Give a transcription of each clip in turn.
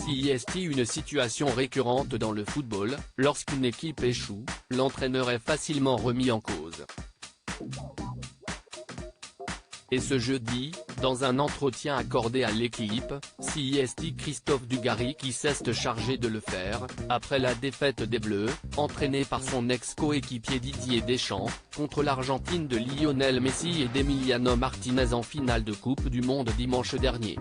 C'est une situation récurrente dans le football, lorsqu'une équipe échoue, l'entraîneur est facilement remis en cause. Et ce jeudi, dans un entretien accordé à l'équipe, c'est Christophe Dugarry qui s'est chargé de le faire, après la défaite des Bleus, entraînée par son ex-coéquipier Didier Deschamps, contre l'Argentine de Lionel Messi et d'Emiliano Martinez en finale de Coupe du Monde dimanche dernier.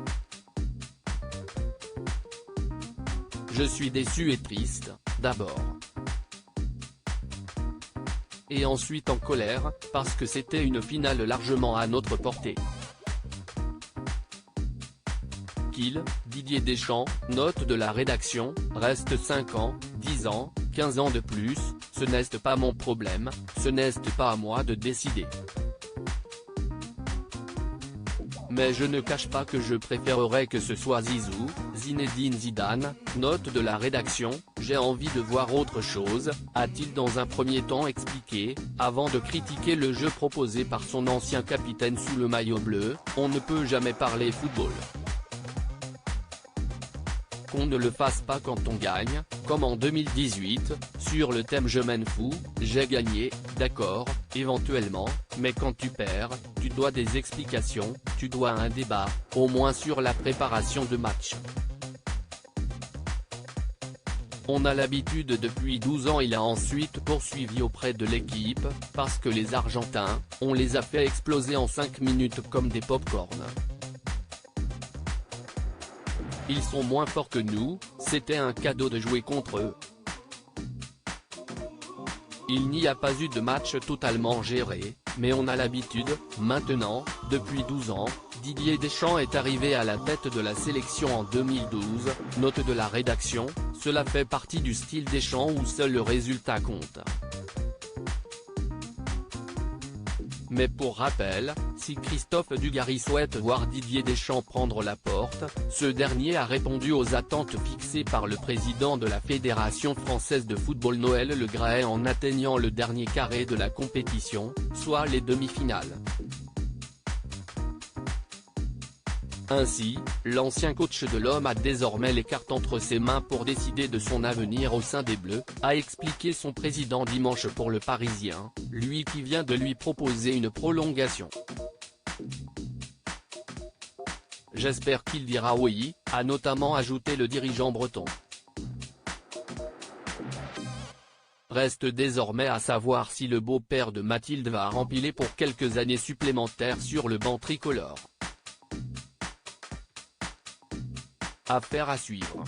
Je suis déçu et triste, d'abord. Et ensuite en colère, parce que c'était une finale largement à notre portée. Didier Deschamps, note de la rédaction, reste 5 ans, 10 ans, 15 ans de plus, ce n'est pas mon problème, ce n'est pas à moi de décider. Mais je ne cache pas que je préférerais que ce soit Zizou, Zinedine Zidane, note de la rédaction, j'ai envie de voir autre chose, a-t-il dans un premier temps expliqué, avant de critiquer le jeu proposé par son ancien capitaine sous le maillot bleu. On ne peut jamais parler football. Qu'on ne le fasse pas quand on gagne, comme en 2018, sur le thème « Je m'en fous, j'ai gagné », d'accord, éventuellement, mais quand tu perds, tu dois des explications, tu dois un débat, au moins sur la préparation de match. On a l'habitude depuis 12 ans. Il a ensuite poursuivi auprès de l'équipe, parce que les Argentins, on les a fait exploser en 5 minutes comme des pop-corn. Ils sont moins forts que nous, c'était un cadeau de jouer contre eux. Il n'y a pas eu de match totalement géré, mais on a l'habitude. Maintenant, depuis 12 ans, Didier Deschamps est arrivé à la tête de la sélection en 2012, note de la rédaction, cela fait partie du style Deschamps où seul le résultat compte. Mais pour rappel, si Christophe Dugarry souhaite voir Didier Deschamps prendre la porte, ce dernier a répondu aux attentes fixées par le président de la Fédération française de football Noël Le Graët en atteignant le dernier carré de la compétition, soit les demi-finales. Ainsi, l'ancien coach de l'OM a désormais les cartes entre ses mains pour décider de son avenir au sein des Bleus, a expliqué son président dimanche pour Le Parisien, lui qui vient de lui proposer une prolongation. J'espère qu'il dira oui, a notamment ajouté le dirigeant breton. Reste désormais à savoir si le beau-père de Mathilde va rempiler pour quelques années supplémentaires sur le banc tricolore. Affaire à suivre.